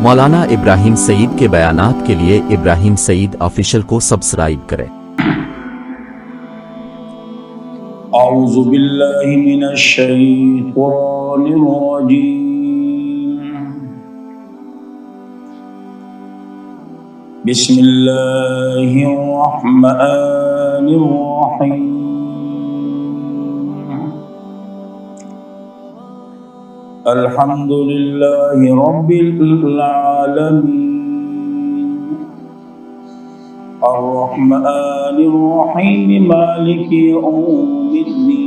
مولانا ابراہیم سعید کے بیانات کے لیے ابراہیم سعید آفیشل کو سبسکرائب کریں۔ اعوذ باللہ من الشیطان الرجیم، بسم اللہ الرحمن الرحیم، الحمد للہ رب العالمین، الرحمن الرحیم، مالک یوم الدین۔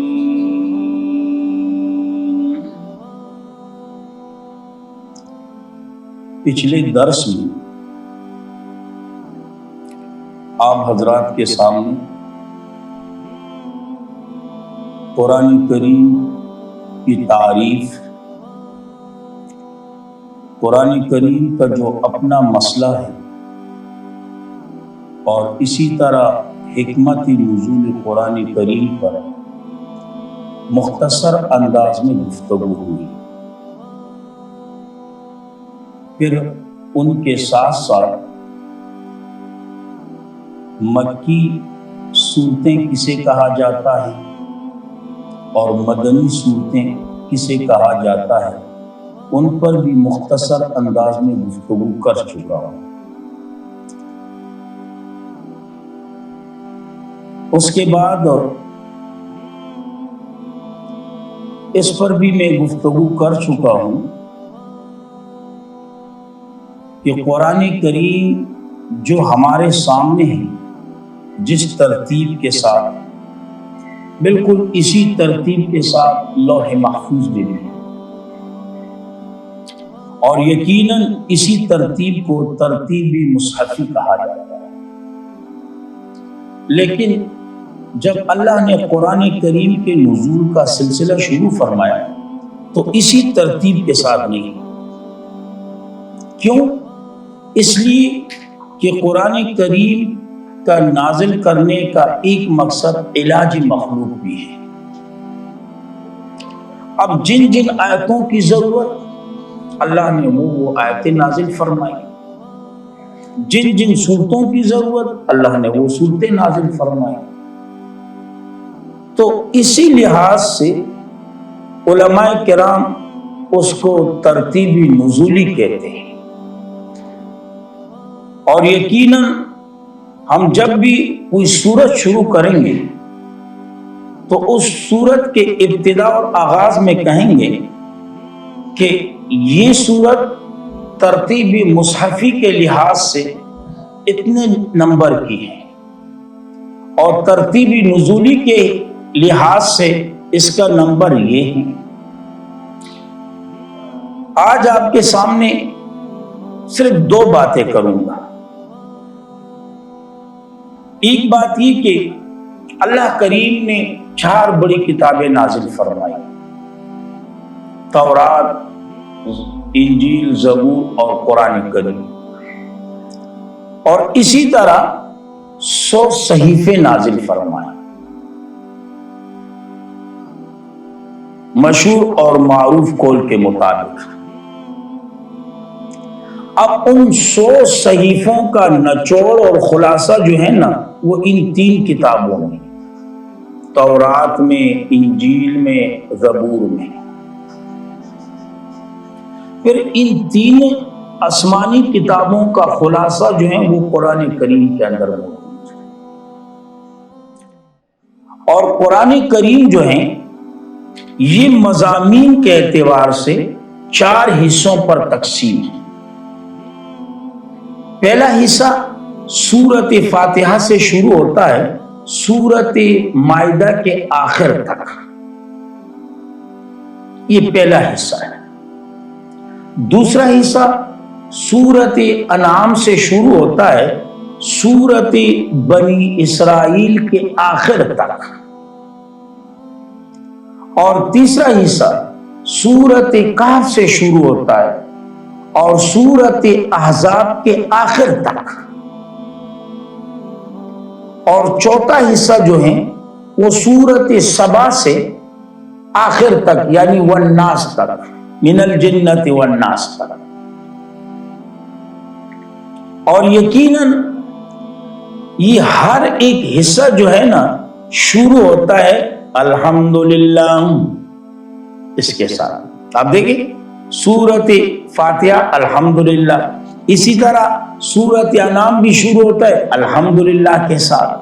پچھلے درس میں آپ حضرات کے سامنے قرآن کریم کی تعریف، قرآن کریم کا جو اپنا مسئلہ ہے، اور اسی طرح حکمت نزول قرآن کریم پر مختصر انداز میں گفتگو ہوئی۔ پھر ان کے ساتھ ساتھ مکی سورتیں کسے کہا جاتا ہے اور مدنی سورتیں کسے کہا جاتا ہے، ان پر بھی مختصر انداز میں گفتگو کر چکا ہوں۔ اس کے بعد اس پر بھی میں گفتگو کر چکا ہوں کہ قرآن کریم جو ہمارے سامنے ہے، جس ترتیب کے ساتھ، بالکل اسی ترتیب کے ساتھ لوح محفوظ میں بھی، اور یقیناً اسی ترتیب کو ترتیبی مصحفی کہا جاتا ہے۔ لیکن جب اللہ نے قرآن کریم کے نزول کا سلسلہ شروع فرمایا تو اسی ترتیب کے ساتھ نہیں۔ کیوں؟ اس لیے کہ قرآن کریم کا نازل کرنے کا ایک مقصد علاج مخلوق بھی ہے۔ اب جن جن آیتوں کی ضرورت اللہ نے وہ آیتیں نازل فرمائی، جن جن صورتوں کی ضرورت اللہ نے وہ صورتیں نازل فرمائی۔ تو اسی لحاظ سے علماء کرام اس کو ترتیبی نزولی کہتے ہیں، اور یقیناً ہم جب بھی کوئی سورت شروع کریں گے تو اس سورت کے ابتدا اور آغاز میں کہیں گے کہ یہ سورت ترتیبی مصحفی کے لحاظ سے اتنے نمبر کی ہے، اور ترتیبی نزولی کے لحاظ سے اس کا نمبر یہ ہے۔ آج آپ کے سامنے صرف دو باتیں کروں گا۔ ایک بات یہ کہ اللہ کریم نے 4 بڑی کتابیں نازل فرمائی، تورات، انجیل، زبور اور قرآن کریم، اور اسی طرح 100 صحیفے نازل فرمائے، مشہور اور معروف قول کے مطابق۔ اب ان 100 صحیفوں کا نچوڑ اور خلاصہ جو ہے نا، وہ ان 3 کتابوں میں، تورات میں، انجیل میں، زبور میں۔ پھر ان 3 آسمانی کتابوں کا خلاصہ جو ہے وہ قرآن کریم کے اندر موجود ہے، اور قرآن کریم جو ہے یہ مضامین کے اعتبار سے 4 حصوں پر تقسیم ہے۔ پہلا حصہ سورت فاتحہ سے شروع ہوتا ہے سورت مائدہ کے آخر تک، یہ پہلا حصہ ہے۔ دوسرا حصہ سورت انعام سے شروع ہوتا ہے سورت بنی اسرائیل کے آخر تک، اور تیسرا حصہ سورت کہف سے شروع ہوتا ہے اور سورت احزاب کے آخر تک، اور چوتھا حصہ جو ہے وہ سورت سبا سے آخر تک، یعنی والناس تک، من الجنت والناس تک۔ اور یقیناً یہ ہر ایک حصہ جو ہے نا شروع ہوتا ہے الحمدللہ اس کے ساتھ. آپ دیکھیں سورت فاتحہ الحمدللہ، اسی طرح سورت انعام بھی شروع ہوتا ہے الحمدللہ کے ساتھ،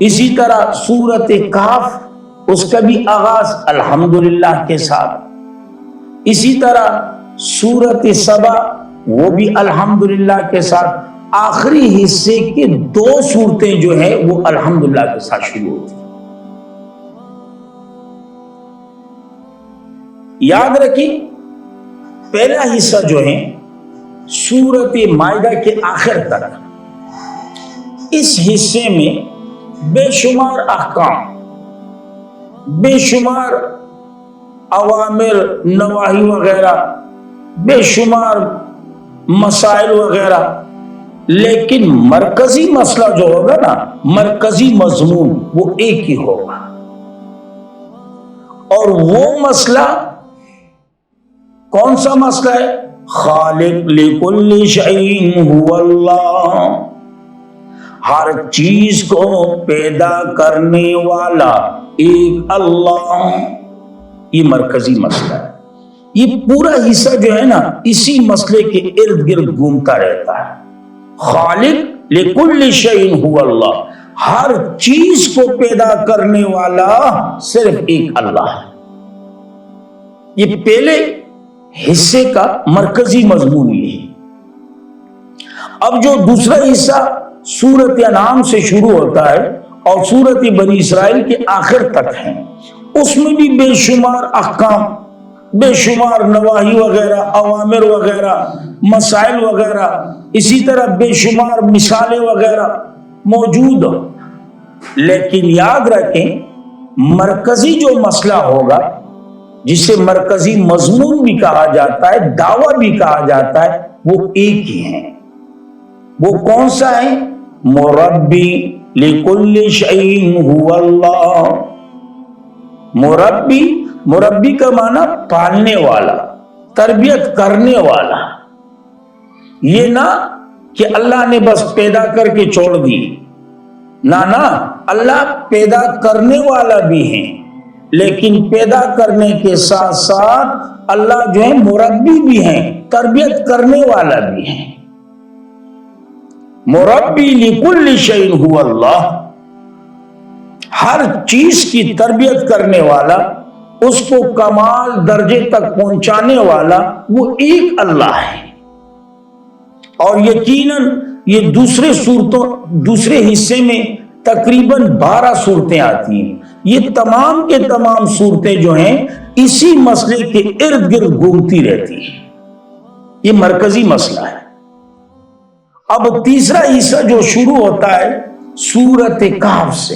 اسی طرح سورت کہف اس کا بھی آغاز الحمدللہ کے ساتھ، اسی طرح سورت سبا وہ بھی الحمدللہ کے ساتھ. آخری حصے کے 2 سورتیں جو ہیں وہ الحمدللہ کے ساتھ شروع ہوتی ہیں. یاد رکھیں پہلا حصہ جو ہے سورت مائدہ کے آخر تک، اس حصے میں بے شمار احکام، بے شمار اوامر نواہی وغیرہ، بے شمار مسائل وغیرہ، لیکن مرکزی مسئلہ جو ہوگا نا، مرکزی مضمون وہ ایک ہی ہوگا. اور وہ مسئلہ کون سا مسئلہ ہے؟ خالق لکل شیء هو اللہ، ہر چیز کو پیدا کرنے والا ایک اللہ. یہ مرکزی مسئلہ ہے. یہ پورا حصہ جو ہے نا اسی مسئلے کے ارد گرد گھومتا رہتا ہے. خالق لکل شیء هو اللہ، ہر چیز کو پیدا کرنے والا صرف ایک اللہ ہے. یہ پہلے حصے کا مرکزی مضمون یہ ہے. اب جو دوسرا حصہ سورت انعام سے شروع ہوتا ہے اور سورت بنی اسرائیل کے آخر تک ہے، اس میں بھی بے شمار احکام، بے شمار نواہی وغیرہ، اوامر وغیرہ، مسائل وغیرہ، اسی طرح بے شمار مثالیں وغیرہ موجود ہو. لیکن یاد رکھیں مرکزی جو مسئلہ ہوگا، جسے مرکزی مضمون بھی کہا جاتا ہے، دعویٰ بھی کہا جاتا ہے، وہ ایک ہی ہے. وہ کون سا ہے؟ مربی لکل شیء هو اللہ. مربی کا معنی پالنے والا، تربیت کرنے والا. یہ نہ کہ اللہ نے بس پیدا کر کے چھوڑ دی، نہ اللہ پیدا کرنے والا بھی ہے، لیکن پیدا کرنے کے ساتھ ساتھ اللہ جو ہے مربی بھی ہیں، تربیت کرنے والا بھی ہے. مربی لکل شیء هو اللہ، ہر چیز کی تربیت کرنے والا، اس کو کمال درجے تک پہنچانے والا وہ ایک اللہ ہے. اور یقیناً یہ دوسرے حصے میں تقریباً 12 صورتیں آتی ہیں. یہ تمام کے تمام صورتیں جو ہیں اسی مسئلے کے ارد گرد گھومتی رہتی ہیں. یہ مرکزی مسئلہ ہے. اب تیسرا حصہ جو شروع ہوتا ہے سورت کہف سے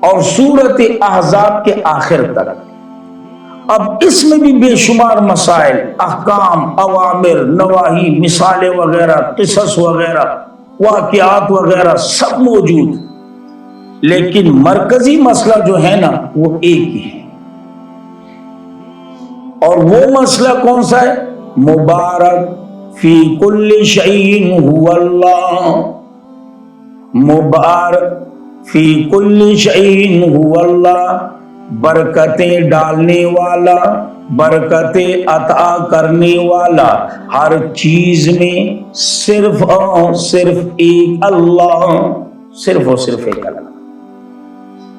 اور سورت احزاب کے آخر تک، اب اس میں بھی بے شمار مسائل، احکام، اوامر، نواہی، مثالیں وغیرہ، قصص وغیرہ، واقعات وغیرہ سب موجود، لیکن مرکزی مسئلہ جو ہے نا وہ ایک ہی ہے. اور وہ مسئلہ کون سا ہے؟ مبارک فی کل شیء هو اللہ. مبارک فی کل شیء هو اللہ، برکتیں ڈالنے والا، برکتیں عطا کرنے والا، ہر چیز میں صرف اور صرف ایک اللہ، صرف اور صرف ایک اللہ.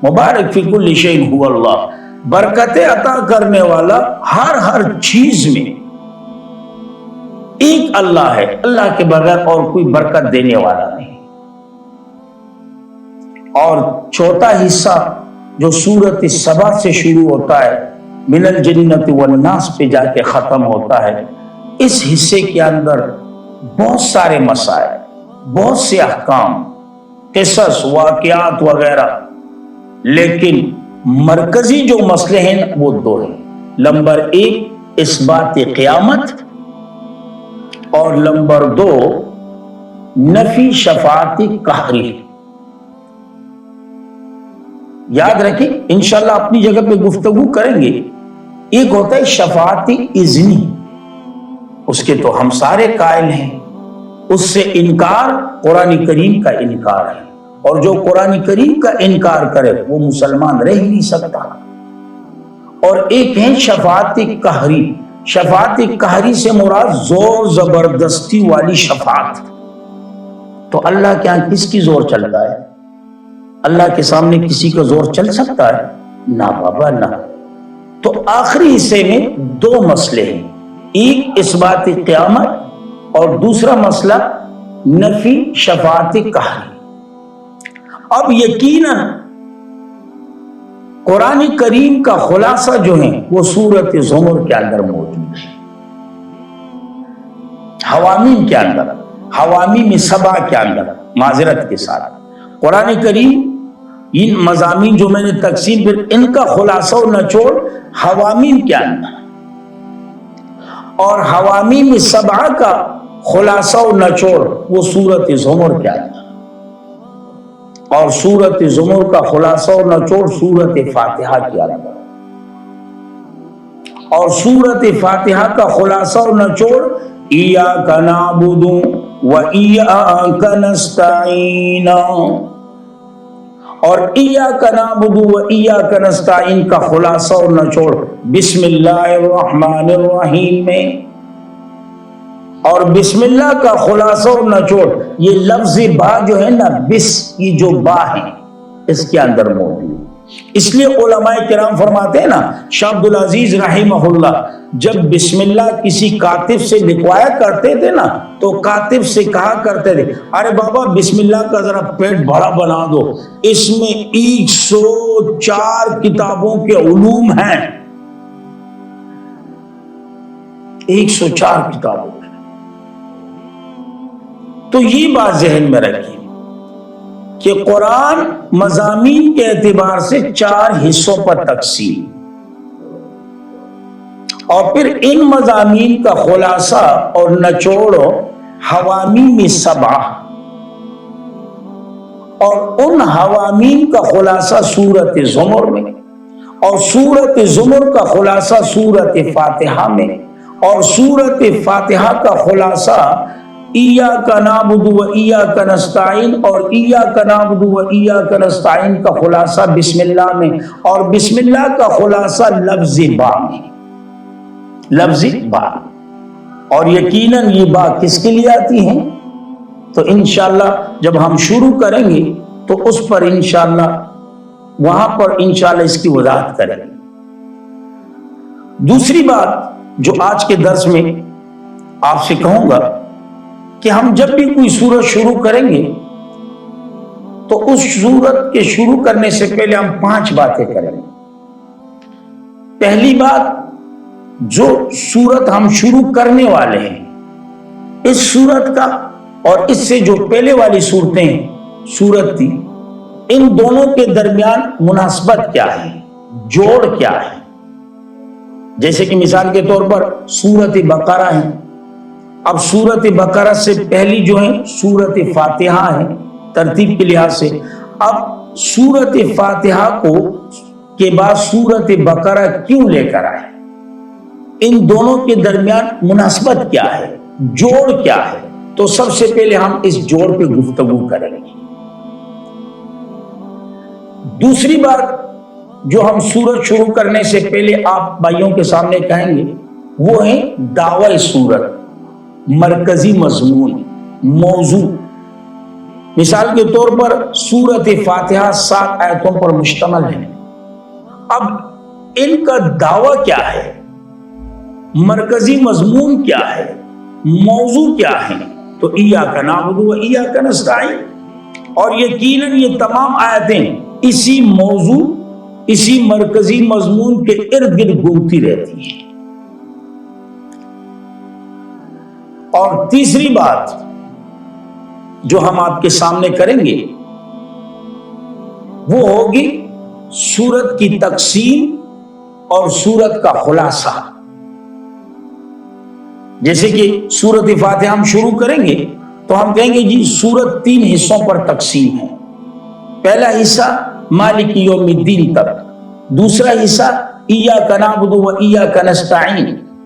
مبارک فی کل شیء هو اللہ، برکتیں عطا کرنے والا ہر چیز میں ایک اللہ ہے. اللہ کے بغیر اور کوئی برکت دینے والا نہیں. اور چوتھا حصہ جو سورت سبا سے شروع ہوتا ہے، من الجنت والناس پہ جا کے ختم ہوتا ہے، اس حصے کے اندر بہت سارے مسائل، بہت سے احکام، قصص، واقعات وغیرہ، لیکن مرکزی جو مسئلے ہیں وہ 2 ہیں. نمبر 1 اثبات قیامت، اور نمبر 2 نفی شفاعت قہری. یاد رکھیں انشاءاللہ اپنی جگہ پہ گفتگو کریں گے. ایک ہوتا ہے شفاعت اذنی، اس کے تو ہم سارے قائل ہیں، اس سے انکار قرآن کریم کا انکار ہے، اور جو قرآن کریم کا انکار کرے وہ مسلمان رہ ہی نہیں سکتا۔ اور ایک ہے شفاعت قہری۔ شفاعت قہری سے مراد زور زبردستی والی شفاعت۔ تو اللہ کے یہاں کس کی زور چلتا ہے؟ اللہ کے سامنے کسی کا زور چل سکتا ہے؟ نہ بابا نہ۔ تو آخری حصے میں دو مسئلے ہیں، ایک اثبات قیامت اور دوسرا مسئلہ نفی شفاعت قہری۔ اب یقیناً قرآن کریم کا خلاصہ جو ہے وہ سورۃ زمر کے اندر موجود ہے، حوامیم کے اندر، حوامیم سبع کے اندر۔ معذرت کے ساتھ قرآن کریم ان مضامین جو میں نے تقسیم پھر ان کا خلاصہ و نچوڑ حوامیم کے اندر، اور حوامیم سبع کا خلاصہ و نچوڑ وہ سورۃ زمر کے اندر، اور سورۃ زمر کا خلاصہ و نچوڑ سورۃ فاتحہ کے اندر، اور سورۃ فاتحہ کا خلاصہ و نچوڑ ایاک نعبد و ایاک نستعین، اور ایاک نعبد و ایاک نستعین کا خلاصہ و نچوڑ بسم اللہ الرحمن الرحیم میں، اور بسم اللہ کا خلاصہ و نچوڑ یہ لفظ با جو ہے نا، بس کی جو با ہے اس کے اندر موجود۔ اس لیے علماء کرام فرماتے ہیں نا، شاہ عبد العزیز رحمہ اللہ جب بسم اللہ کسی کاتب سے لکھوایا کرتے تھے نا تو کاتب سے کہا کرتے تھے، ارے بابا بسم اللہ کا ذرا پیٹ بڑا بنا دو، اس میں 104 کتابوں کے علوم ہیں، 104 کتابوں کے۔ تو یہ بات ذہن میں رکھیے کہ قرآن مضامین کے اعتبار سے 4 حصوں پر تقسیم، اور پھر ان مضامین کا خلاصہ اور نچوڑ حوامیم سبع، اور ان حوامیم کا خلاصہ سورۃ زمر میں، اور سورۃ زمر کا خلاصہ سورۃ فاتحہ میں، اور سورۃ فاتحہ کا خلاصہ ایاک نعبد و ایاک نستعین، اور ایاک نعبد و ایاک نستعین کا خلاصہ بسم اللہ میں، اور بسم اللہ کا خلاصہ لفظ با میں، لفظ با۔ اور یقیناً یہ با کس کے لیے آتی ہیں؟ تو انشاءاللہ جب ہم شروع کریں گے تو اس پر انشاءاللہ وہاں پر انشاءاللہ اس کی وضاحت کریں گے۔ دوسری بات جو آج کے درس میں آپ سے کہوں گا کہ ہم جب بھی کوئی سورت شروع کریں گے تو اس سورت کے شروع کرنے سے پہلے ہم 5 باتیں کریں گے۔ پہلی بات، جو سورت ہم شروع کرنے والے ہیں اس سورت کا اور اس سے جو پہلے والی صورتیں سورت تھی، ان دونوں کے درمیان مناسبت کیا ہے، جوڑ کیا ہے۔ جیسے کہ مثال کے طور پر سورت بقرہ ہے، اب سورت بقرہ سے پہلی جو ہے سورت فاتحہ ہے ترتیب کے لحاظ سے، اب سورت فاتحہ کو کے بعد سورت بقرہ کیوں لے کر آئے، ان دونوں کے درمیان مناسبت کیا ہے، جوڑ کیا ہے؟ تو سب سے پہلے ہم اس جوڑ پہ گفتگو کریں گے۔ دوسری بات جو ہم سورت شروع کرنے سے پہلے آپ بھائیوں کے سامنے کہیں گے وہ ہے دعوی سورت، مرکزی مضمون، موضوع۔ مثال کے طور پر سورت فاتحہ 7 آیتوں پر مشتمل ہے، اب ان کا دعویٰ کیا ہے، مرکزی مضمون کیا ہے، موضوع کیا ہے؟ تو ایاک نعبد و ایاک نستعین، اور یقیناً یہ تمام آیتیں اسی موضوع، اسی مرکزی مضمون کے ارد گرد گھومتی رہتی ہیں۔ اور تیسری بات جو ہم آپ کے سامنے کریں گے وہ ہوگی سورت کی تقسیم اور سورت کا خلاصہ۔ جیسے کہ سورت فاتحہ ہم شروع کریں گے تو ہم کہیں گے جی سورت 3 حصوں پر تقسیم ہے، پہلا حصہ مالک یوم الدین تک، دوسرا حصہ ایاک نعبد و ایاک نستعین،